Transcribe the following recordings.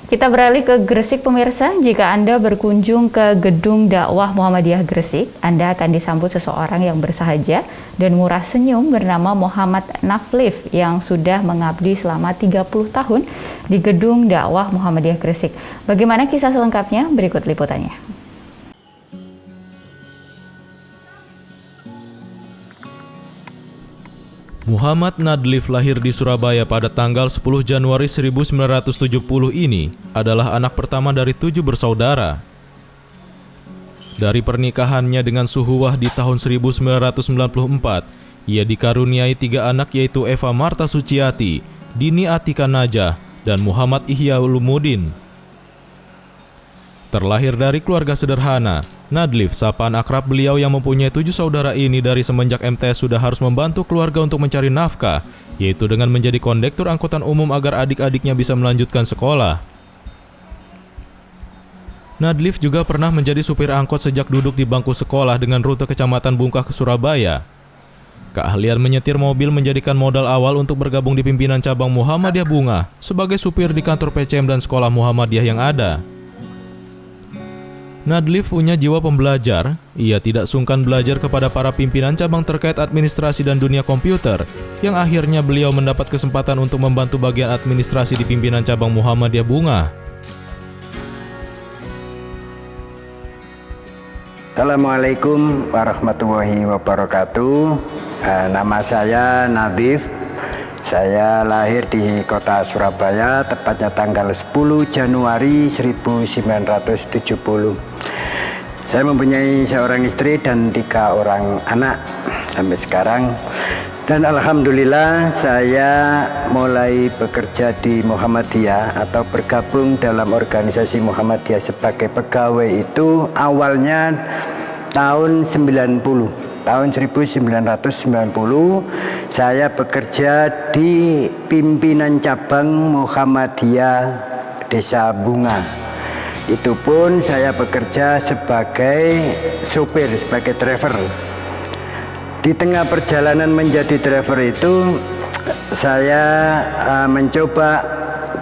Kita beralih ke Gresik pemirsa. Jika Anda berkunjung ke Gedung Dakwah Muhammadiyah Gresik, Anda akan disambut seseorang yang bersahaja dan murah senyum bernama Muhammad Naflif yang sudah mengabdi selama 30 tahun di Gedung Dakwah Muhammadiyah Gresik. Bagaimana kisah selengkapnya? Berikut liputannya. Muhammad Nadlif lahir di Surabaya pada tanggal 10 Januari 1970 ini adalah anak pertama dari 7 bersaudara. Dari pernikahannya dengan Suhuwah di tahun 1994, ia dikaruniai 3 anak yaitu Eva Marta Suciati, Dini Atika Najah, dan Muhammad Ihya Ulumuddin. Terlahir dari keluarga sederhana, Nadlif, sapaan akrab beliau yang mempunyai 7 saudara ini dari semenjak MTS sudah harus membantu keluarga untuk mencari nafkah, yaitu dengan menjadi kondektur angkutan umum agar adik-adiknya bisa melanjutkan sekolah. Nadlif juga pernah menjadi supir angkot sejak duduk di bangku sekolah dengan rute Kecamatan Bungkah ke Surabaya. Keahlian menyetir mobil menjadikan modal awal untuk bergabung di pimpinan cabang Muhammadiyah Bunga sebagai supir di kantor PCM dan sekolah Muhammadiyah yang ada. Nadlif punya jiwa pembelajar. Ia tidak sungkan belajar kepada para pimpinan cabang terkait administrasi dan dunia komputer, yang akhirnya beliau mendapat kesempatan untuk membantu bagian administrasi di pimpinan cabang Muhammadiyah Bunga. Assalamualaikum warahmatullahi wabarakatuh. Nama saya Nadlif. Saya lahir di kota Surabaya, tepatnya tanggal 10 Januari 1970. Saya mempunyai seorang istri dan 3 orang anak sampai sekarang. Dan alhamdulillah saya mulai bekerja di Muhammadiyah atau bergabung dalam organisasi Muhammadiyah sebagai pegawai itu awalnya tahun 90. Tahun 1990 saya bekerja di pimpinan cabang Muhammadiyah Desa Bunga. Itu pun saya bekerja sebagai supir, sebagai driver. Di tengah perjalanan menjadi driver itu saya mencoba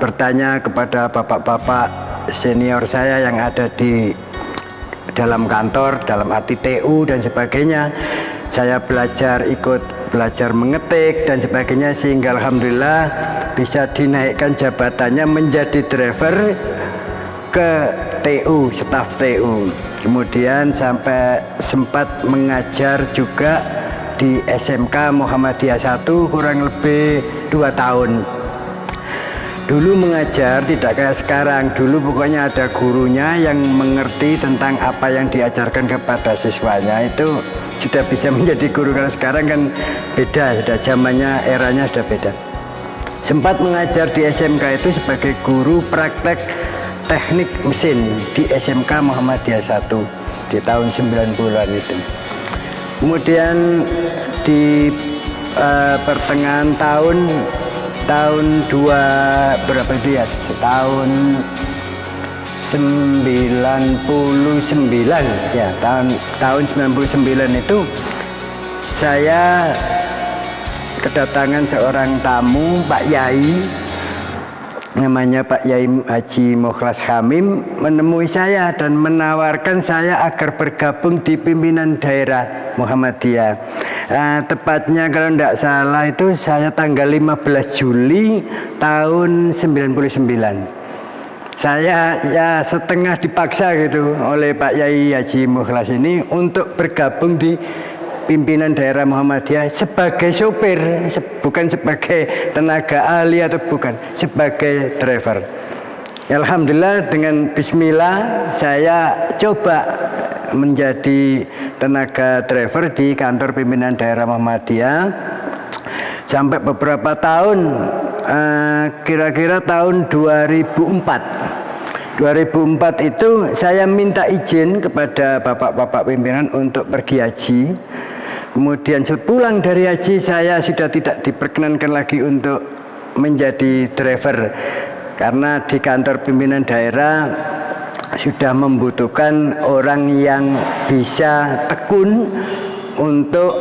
bertanya kepada bapak-bapak senior saya yang ada di dalam kantor, dalam arti TU dan sebagainya. Saya ikut belajar mengetik dan sebagainya, sehingga alhamdulillah bisa dinaikkan jabatannya menjadi driver ke TU, staf TU. Kemudian sampai sempat mengajar juga di SMK Muhammadiyah 1 kurang lebih 2 tahun. Dulu mengajar tidak kayak sekarang. Dulu pokoknya ada gurunya yang mengerti tentang apa yang diajarkan kepada siswanya, itu sudah bisa menjadi guru. Kalau sekarang kan beda, sudah zamannya, eranya sudah beda. Sempat mengajar di SMK itu sebagai guru praktek teknik mesin di SMK Muhammadiyah 1 di tahun 90-an itu. Kemudian di pertengahan tahun 1999 ya, tahun 99 itu saya kedatangan seorang tamu, Pak Yai, namanya Pak Yai Haji Mukhlas Hamim, menemui saya dan menawarkan saya agar bergabung di pimpinan daerah Muhammadiyah. Tepatnya kalau tidak salah itu saya tanggal 15 Juli tahun 99. Saya ya setengah dipaksa gitu oleh Pak Yai Haji Mukhlas ini untuk bergabung di pimpinan daerah Muhammadiyah sebagai sopir, bukan sebagai tenaga ahli atau bukan, sebagai driver. Alhamdulillah dengan bismillah saya coba menjadi tenaga driver di kantor pimpinan daerah Muhammadiyah sampai beberapa tahun, kira-kira tahun 2004 itu saya minta izin kepada bapak-bapak pimpinan untuk pergi haji. Kemudian sepulang dari haji saya sudah tidak diperkenankan lagi untuk menjadi driver, karena di kantor pimpinan daerah sudah membutuhkan orang yang bisa tekun untuk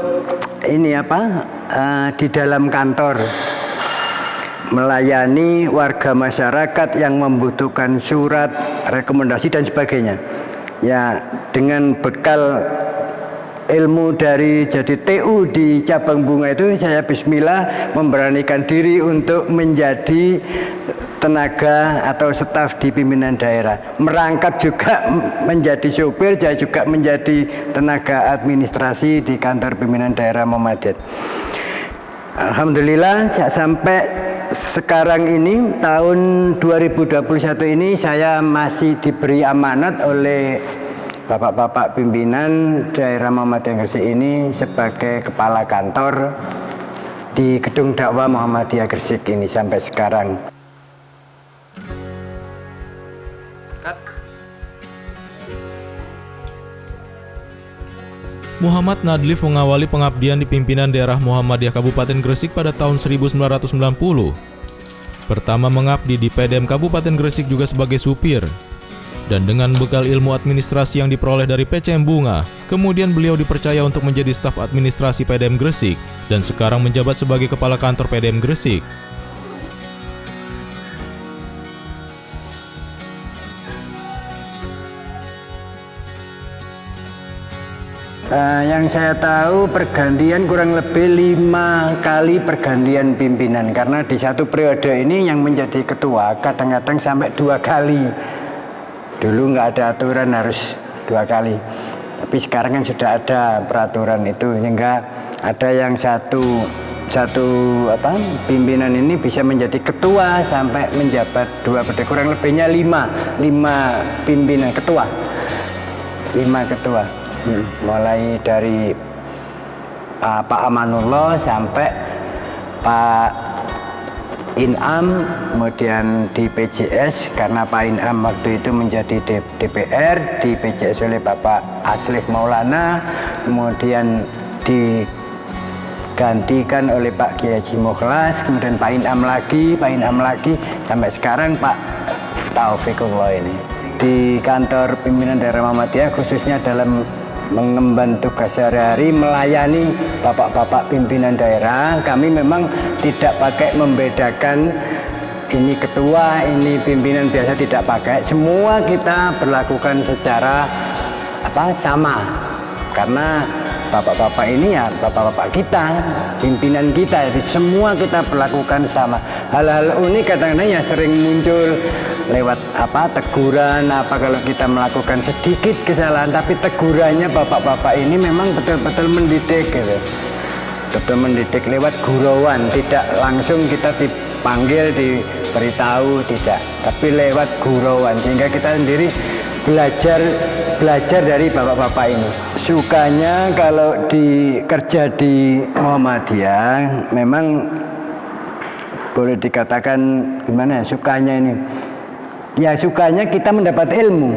di dalam kantor. melayani warga masyarakat yang membutuhkan surat, rekomendasi dan sebagainya. Ya, dengan bekal ilmu dari jadi TU di cabang bunga itu, saya bismillah memberanikan diri untuk menjadi tenaga atau staf di pimpinan daerah. Merangkap juga menjadi sopir, saya juga menjadi tenaga administrasi di kantor pimpinan daerah Muhammadiyah. Alhamdulillah sampai sekarang ini tahun 2021 ini saya masih diberi amanat oleh Bapak-bapak pimpinan daerah Muhammadiyah Gresik ini sebagai kepala kantor di Gedung Dakwah Muhammadiyah Gresik ini sampai sekarang. Muhammad Nadlif mengawali pengabdian di pimpinan daerah Muhammadiyah Kabupaten Gresik pada tahun 1990. Pertama mengabdi di PDM Kabupaten Gresik juga sebagai supir. Dan dengan bekal ilmu administrasi yang diperoleh dari PCM Bunga, kemudian beliau dipercaya untuk menjadi staf administrasi PDM Gresik dan sekarang menjabat sebagai kepala kantor PDM Gresik. Yang saya tahu pergantian kurang lebih 5 kali pergantian pimpinan, karena di satu periode ini yang menjadi ketua kadang-kadang sampai 2 kali. Dulu nggak ada aturan harus 2 kali, tapi sekarang kan sudah ada peraturan itu, sehingga ada yang satu pimpinan ini bisa menjadi ketua sampai menjabat 2 periode, kurang lebihnya 5 pimpinan ketua, 5 ketua. Mulai dari Pak Amanullah sampai Pak Inam, kemudian di PJS karena Pak Inam waktu itu menjadi DPR, di PJS oleh Bapak Aslih Maulana, kemudian digantikan oleh Pak Kiai Haji Mukhlas, kemudian Pak Inam lagi, sampai sekarang Pak Taufikullah ini. Di kantor pimpinan daerah Muhammadiyah khususnya dalam mengemban tugas sehari-hari melayani bapak-bapak pimpinan daerah, kami memang tidak pakai membedakan ini ketua, ini pimpinan, biasa tidak pakai. Semua kita berlakukan secara sama, karena bapak-bapak ini ya bapak-bapak kita, pimpinan kita, jadi semua kita perlakukan sama. Hal-hal unik kadang-kadang ya sering muncul lewat teguran kalau kita melakukan sedikit kesalahan, tapi tegurannya bapak-bapak ini memang betul-betul mendidik gitu. Betul mendidik lewat gurauan, tidak langsung kita dipanggil, diberitahu, tidak, tapi lewat gurauan, sehingga kita sendiri belajar dari bapak-bapak ini. Sukanya kalau kerja di Muhammadiyah memang boleh dikatakan gimana ya, sukanya ini ya, sukanya kita mendapat ilmu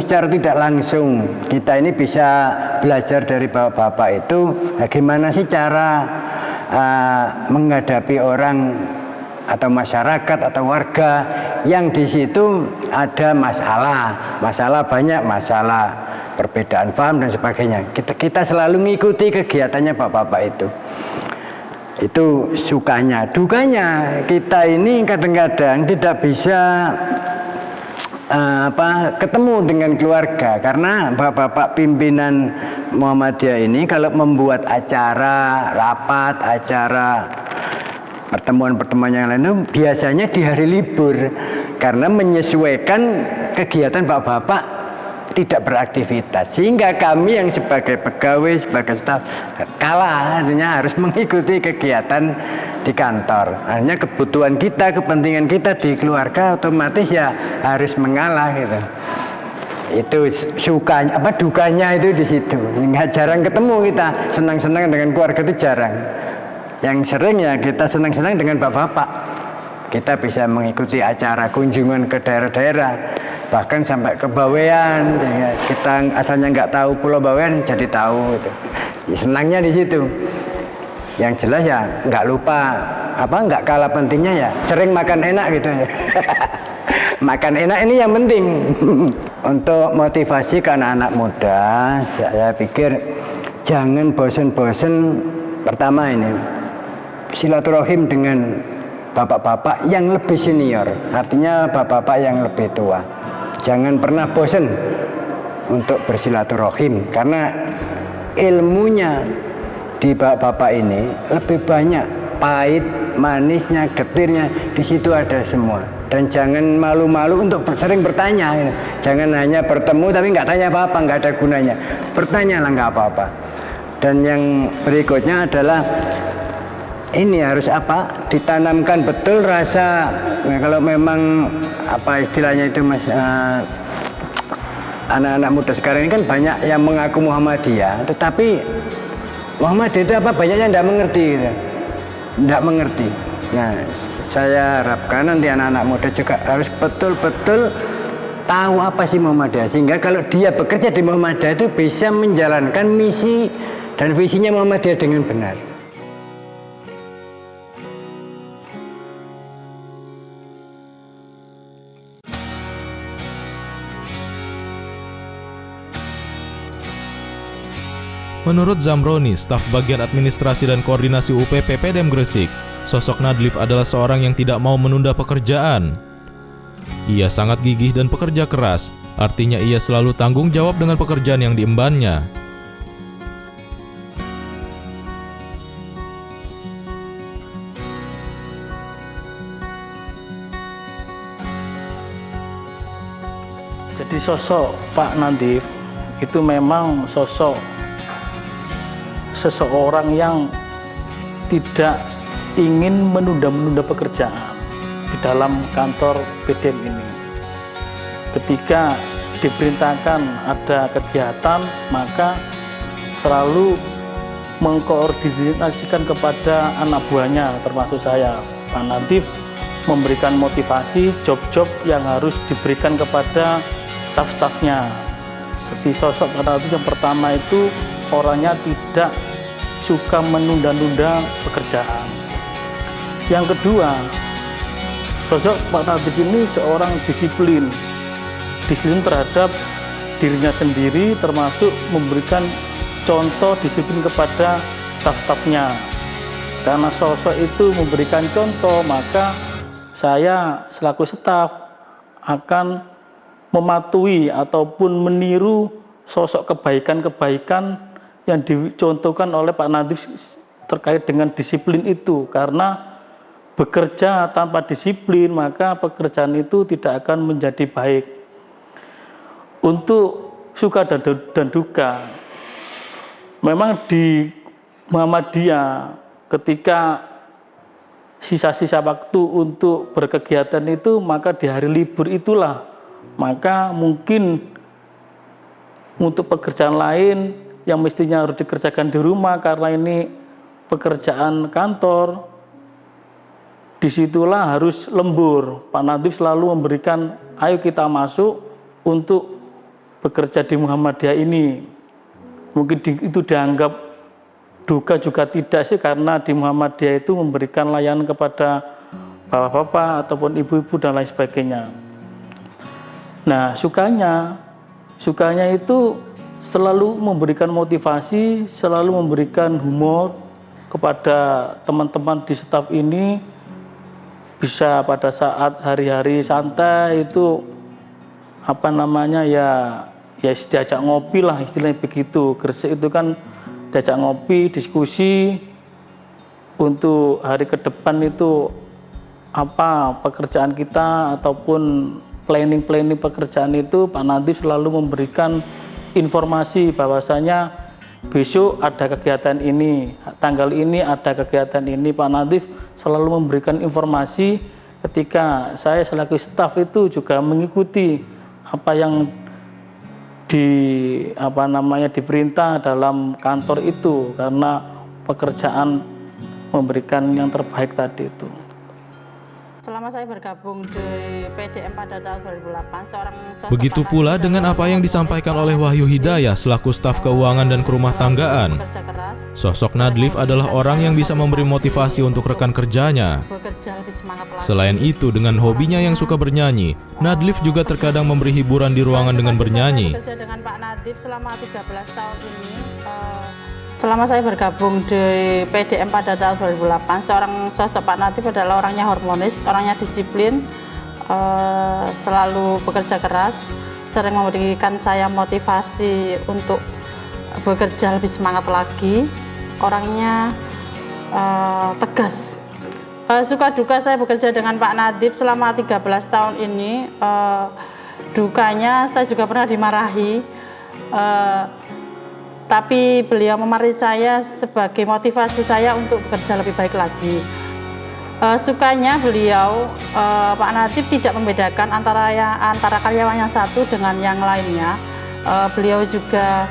secara tidak langsung. Kita ini bisa belajar dari bapak-bapak itu bagaimana sih cara menghadapi orang atau masyarakat atau warga yang di situ ada masalah banyak, masalah perbedaan paham dan sebagainya. Kita selalu mengikuti kegiatannya bapak-bapak itu. Itu sukanya. Dukanya kita ini kadang-kadang tidak bisa ketemu dengan keluarga, karena bapak-bapak pimpinan Muhammadiyah ini kalau membuat acara, rapat, acara pertemuan-pertemuan yang lain biasanya di hari libur, karena menyesuaikan kegiatan bapak-bapak tidak beraktivitas, sehingga kami yang sebagai pegawai, sebagai staf artinya harus mengikuti kegiatan di kantor. Artinya kebutuhan kita, kepentingan kita di keluarga otomatis ya harus mengalah gitu. Itu sukanya, dukanya itu di situ. Nggak jarang ketemu kita, senang-senang dengan keluarga itu jarang. Yang sering ya kita senang-senang dengan bapak-bapak. Kita bisa mengikuti acara kunjungan ke daerah-daerah, bahkan sampai ke Bawean. Kita asalnya nggak tahu Pulau Bawean jadi tahu gitu. Ya, senangnya di situ. Yang jelas ya nggak lupa nggak kalah pentingnya ya sering makan enak gitu ya. Makan enak ini yang penting. Untuk motivasi ke anak-anak muda, saya pikir jangan bosen-bosen. Pertama ini silaturahim dengan bapak-bapak yang lebih senior, artinya bapak-bapak yang lebih tua. Jangan pernah bosan untuk bersilaturahim, karena ilmunya di bapak-bapak ini lebih banyak, pahit, manisnya, getirnya, di situ ada semua. Dan jangan malu-malu untuk sering bertanya. Jangan hanya bertemu tapi nggak tanya apa-apa, nggak ada gunanya. Bertanyalah, nggak apa-apa. Dan yang berikutnya adalah ini harus apa? Ditanamkan betul rasa, kalau memang apa istilahnya itu Mas, anak-anak muda sekarang ini kan banyak yang mengaku Muhammadiyah, tetapi Muhammadiyah itu apa? Banyak yang tidak mengerti gitu. Tidak mengerti. Nah, saya harapkan nanti anak-anak muda juga harus betul-betul tahu apa sih Muhammadiyah, sehingga kalau dia bekerja di Muhammadiyah itu bisa menjalankan misi dan visinya Muhammadiyah dengan benar. Menurut Zamroni, staf bagian administrasi dan koordinasi UPP PDM Gresik, sosok Nadlif adalah seorang yang tidak mau menunda pekerjaan. Ia sangat gigih dan pekerja keras, artinya ia selalu tanggung jawab dengan pekerjaan yang diembannya. Jadi sosok Pak Nadif itu memang sosok seseorang yang tidak ingin menunda-menunda pekerjaan di dalam kantor PDM ini. Ketika diperintahkan ada kegiatan, maka selalu mengkoordinasikan kepada anak buahnya, termasuk saya, Pak Nadif, memberikan motivasi job-job yang harus diberikan kepada staf-stafnya. Seperti sosok Pak Nadif yang pertama itu orangnya tidak suka menunda-nunda pekerjaan. Yang kedua, sosok Pak Nadif ini seorang disiplin terhadap dirinya sendiri, termasuk memberikan contoh disiplin kepada staf-stafnya. Karena sosok itu memberikan contoh, maka saya selaku staf akan mematuhi ataupun meniru sosok kebaikan-kebaikan yang dicontohkan oleh Pak Nadif terkait dengan disiplin itu. Karena bekerja tanpa disiplin, maka pekerjaan itu tidak akan menjadi baik. Untuk suka dan duka, memang di Muhammadiyah ketika sisa-sisa waktu untuk berkegiatan itu, maka di hari libur itulah, maka mungkin untuk pekerjaan lain yang mestinya harus dikerjakan di rumah karena ini pekerjaan kantor, disitulah harus lembur. Pak Nadif selalu memberikan, ayo kita masuk untuk bekerja di Muhammadiyah ini. Mungkin itu dianggap duka juga tidak sih, karena di Muhammadiyah itu memberikan layanan kepada bapak-bapak ataupun ibu-ibu dan lain sebagainya. Nah, sukanya itu selalu memberikan motivasi, selalu memberikan humor kepada teman-teman di staf ini. Bisa pada saat hari-hari santai itu ya diajak ngopi lah, istilahnya begitu. Gresik itu kan diajak ngopi, diskusi untuk hari ke depan itu apa pekerjaan kita ataupun planning pekerjaan itu. Pak Nadif selalu memberikan informasi bahwasanya besok ada kegiatan ini, tanggal ini ada kegiatan ini. Pak Nadif selalu memberikan informasi. Ketika saya selaku staf itu juga mengikuti apa yang diperintah dalam kantor itu, karena pekerjaan memberikan yang terbaik tadi itu. Selama saya bergabung di PDM pada tahun 2008, seorang sosok Begitu pula dengan apa yang disampaikan oleh Wahyu Hidayah selaku staf keuangan dan kerumah tanggaan. Sosok Nadlif adalah orang yang bisa memberi motivasi untuk rekan kerjanya. Selain itu, dengan hobinya yang suka bernyanyi, Nadlif juga terkadang memberi hiburan di ruangan dengan bernyanyi. Bekerja dengan Pak Nadif selama 13 tahun ini, Selama saya bergabung di PDM pada tahun 2008, seorang sosok Pak Nadif adalah orangnya harmonis, orangnya disiplin, selalu bekerja keras, sering memberikan saya motivasi untuk bekerja lebih semangat lagi, orangnya tegas. Suka duka saya bekerja dengan Pak Nadif selama 13 tahun ini. Dukanya saya juga pernah dimarahi, tapi beliau memarahi saya sebagai motivasi saya untuk bekerja lebih baik lagi. Sukanya beliau, Pak Nadif tidak membedakan antara karyawan yang satu dengan yang lainnya. Beliau juga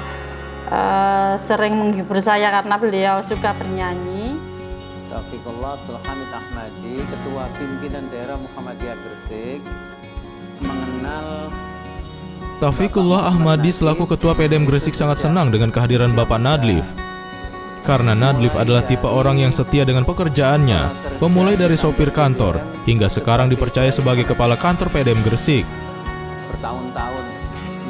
sering menghibur saya karena beliau suka bernyanyi. Taufikullah Abdul Hamid Ahmadi, Ketua Pimpinan Daerah Muhammadiyah Gresik, mengenal Taufikullah Ahmadi selaku Ketua PDM Gresik sangat senang dengan kehadiran Bapak Nadlif. Karena Nadlif adalah tipe orang yang setia dengan pekerjaannya, memulai dari sopir kantor, hingga sekarang dipercaya sebagai Kepala Kantor PDM Gresik. Bertahun-tahun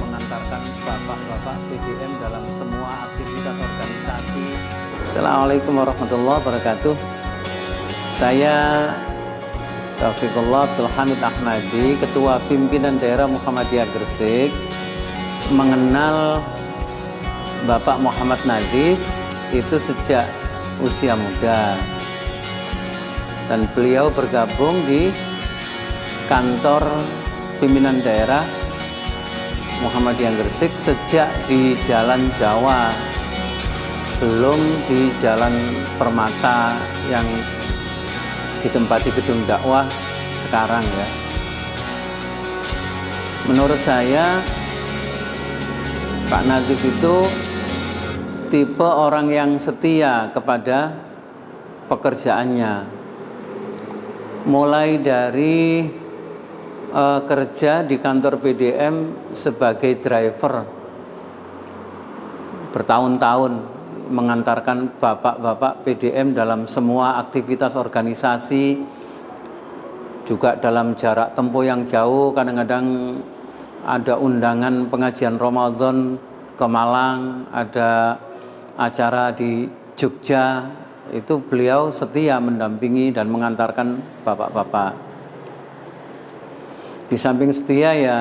mengantarkan bapak-bapak PDM dalam semua aktivitas organisasi. Assalamualaikum warahmatullahi wabarakatuh. Saya Taufikullah Abdul Hamid Ahmadi, Ketua Pimpinan Daerah Muhammadiyah Gresik, mengenal Bapak Muhammad Nadif itu sejak usia muda, dan beliau bergabung di kantor pimpinan daerah Muhammadiyah Gresik sejak di Jalan Jawa, belum di Jalan Permata yang ditempati gedung dakwah sekarang ya. Menurut saya Pak Nadif itu tipe orang yang setia kepada pekerjaannya, mulai dari kerja di kantor PDM sebagai driver bertahun-tahun, mengantarkan bapak-bapak PDM dalam semua aktivitas organisasi, juga dalam jarak tempuh yang jauh. Kadang-kadang ada undangan pengajian Ramadan ke Malang, ada acara di Jogja, itu beliau setia mendampingi dan mengantarkan bapak-bapak. Di samping setia ya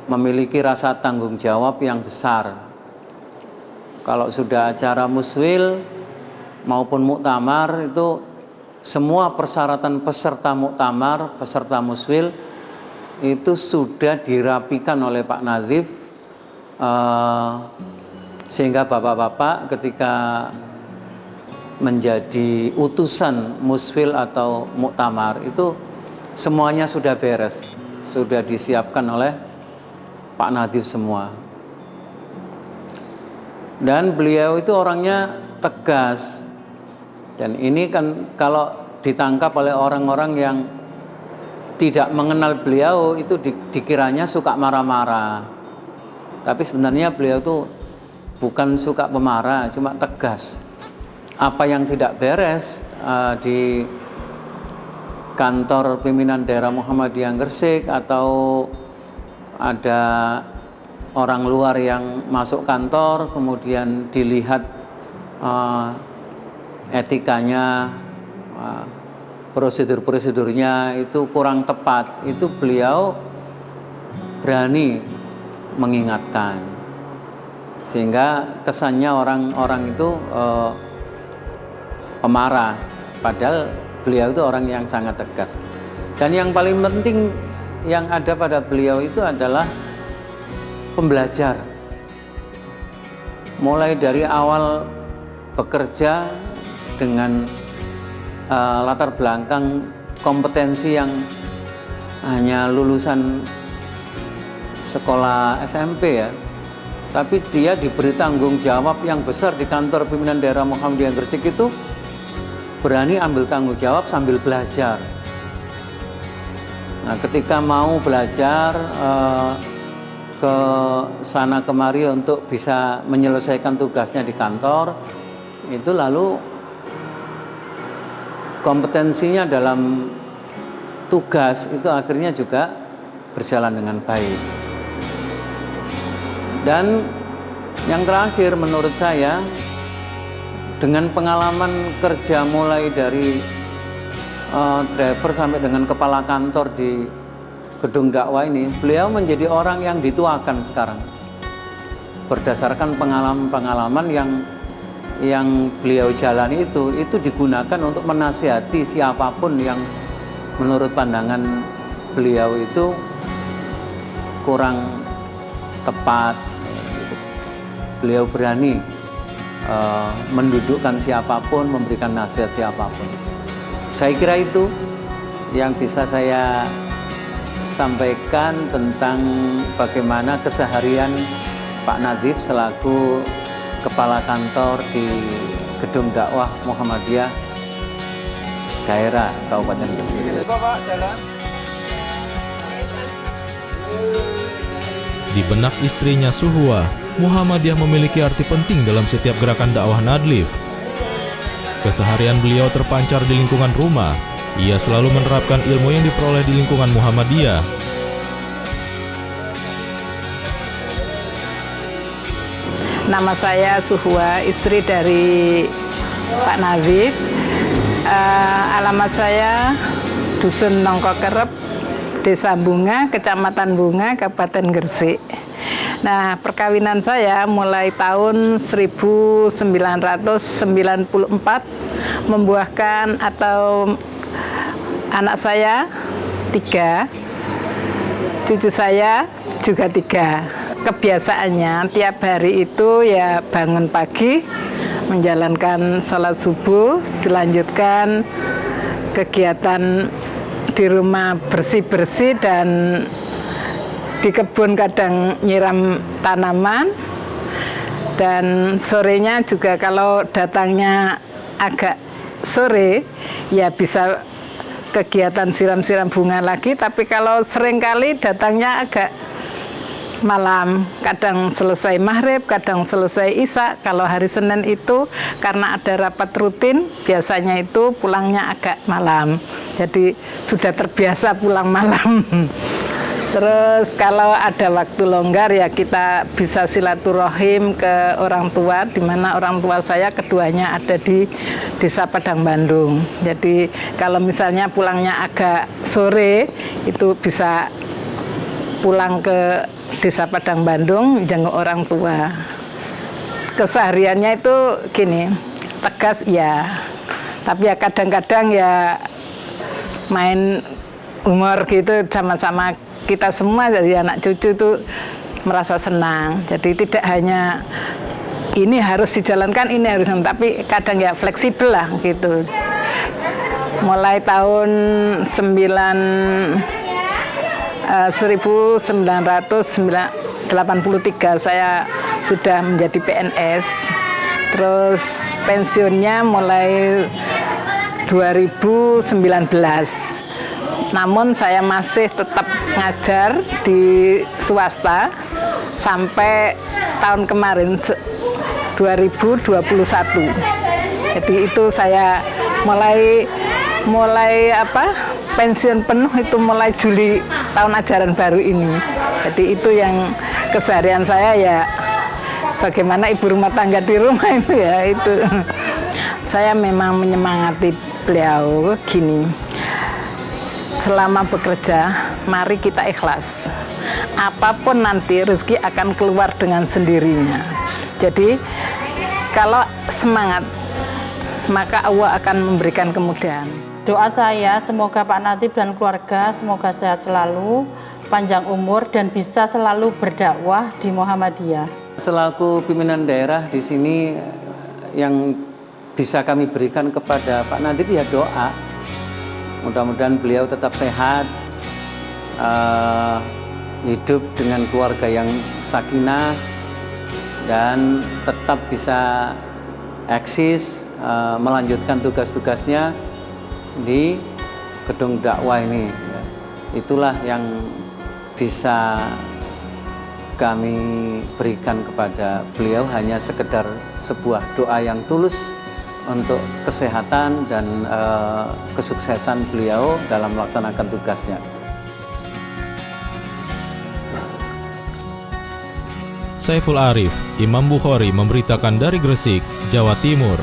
memiliki rasa tanggung jawab yang besar. Kalau sudah acara muswil maupun muktamar, itu semua persyaratan peserta muktamar, peserta muswil itu sudah dirapikan oleh Pak Nadif, sehingga bapak-bapak ketika menjadi utusan muswil atau muktamar itu semuanya sudah beres, sudah disiapkan oleh Pak Nadif semua. Dan beliau itu orangnya tegas, dan ini kan kalau ditangkap oleh orang-orang yang tidak mengenal beliau itu dikiranya suka marah-marah, tapi sebenarnya beliau itu bukan suka pemarah, cuma tegas. Apa yang tidak beres di kantor pimpinan daerah Muhammadiyah Gresik, atau ada orang luar yang masuk kantor kemudian dilihat etikanya, prosedur-prosedurnya itu kurang tepat, itu beliau berani mengingatkan, sehingga kesannya orang-orang itu pemarah, padahal beliau itu orang yang sangat tegas. Dan yang paling penting yang ada pada beliau itu adalah pembelajar. Mulai dari awal bekerja dengan latar belakang kompetensi yang hanya lulusan sekolah SMP ya, tapi dia diberi tanggung jawab yang besar di kantor pimpinan daerah Muhammadiyah Gresik, itu berani ambil tanggung jawab sambil belajar. Nah, ketika mau belajar ke sana kemari untuk bisa menyelesaikan tugasnya di kantor, itu lalu kompetensinya dalam tugas itu akhirnya juga berjalan dengan baik. Dan yang terakhir menurut saya, dengan pengalaman kerja mulai dari driver sampai dengan kepala kantor di gedung dakwah ini, beliau menjadi orang yang dituakan sekarang berdasarkan pengalaman-pengalaman yang beliau jalani. Itu digunakan untuk menasihati siapapun yang menurut pandangan beliau itu kurang tepat. Beliau berani mendudukkan siapapun, memberikan nasihat siapapun. Saya kira itu yang bisa saya sampaikan tentang bagaimana keseharian Pak Nadhif selaku Kepala Kantor di Gedung Dakwah Muhammadiyah Daerah Kabupaten Gresik. Di benak istrinya Suhwa, Muhammadiyah memiliki arti penting dalam setiap gerakan dakwah Nadhif. Keseharian beliau terpancar di lingkungan rumah. Ia selalu menerapkan ilmu yang diperoleh di lingkungan Muhammadiyah. Nama saya Suhwa, istri dari Pak Nadhif. Alamat saya Dusun Nongkokerep, Desa Bunga, Kecamatan Bunga, Kabupaten Gresik. Nah, perkawinan saya mulai tahun 1994 membuahkan atau anak saya 3, cucu saya juga 3. Kebiasaannya tiap hari itu ya bangun pagi, menjalankan sholat subuh, dilanjutkan kegiatan di rumah bersih-bersih dan di kebun kadang nyiram tanaman, dan sorenya juga kalau datangnya agak sore ya bisa kegiatan siram-siram bunga lagi, tapi kalau seringkali datangnya agak malam, kadang selesai maghrib, kadang selesai isya. Kalau hari Senin itu karena ada rapat rutin, biasanya itu pulangnya agak malam, jadi sudah terbiasa pulang malam. Terus kalau ada waktu longgar ya kita bisa silaturahim ke orang tua, di mana orang tua saya keduanya ada di Desa Padang Bandung. Jadi kalau misalnya pulangnya agak sore, itu bisa pulang ke Desa Padang Bandung jenguk orang tua. Kesehariannya itu gini, tegas ya, tapi ya kadang-kadang ya main humor gitu sama-sama kita semua, dari anak cucu itu merasa senang. Jadi tidak hanya ini harus dijalankan, ini harus, tapi kadang ya fleksibel lah gitu. Mulai tahun 1983 saya sudah menjadi PNS. Terus pensiunnya mulai 2019. Namun saya masih tetap ngajar di swasta sampai tahun kemarin 2021. Jadi itu saya mulai pensiun penuh itu mulai Juli tahun ajaran baru ini. Jadi itu yang keseharian saya ya, bagaimana ibu rumah tangga di rumah itu ya itu. Saya memang menyemangati beliau gini. Selama bekerja, mari kita ikhlas. Apapun nanti rezeki akan keluar dengan sendirinya. Jadi kalau semangat, maka Allah akan memberikan kemudahan. Doa saya semoga Pak Nadhif dan keluarga semoga sehat selalu, panjang umur dan bisa selalu berdakwah di Muhammadiyah. Selaku pimpinan daerah di sini yang bisa kami berikan kepada Pak Nadhif ya doa. Mudah-mudahan beliau tetap sehat, hidup dengan keluarga yang sakinah, dan tetap bisa eksis melanjutkan tugas-tugasnya di gedung dakwah ini. Itulah yang bisa kami berikan kepada beliau, hanya sekedar sebuah doa yang tulus untuk kesehatan dan kesuksesan beliau dalam melaksanakan tugasnya. Saiful Arif, Imam Bukhari memberitakan dari Gresik, Jawa Timur.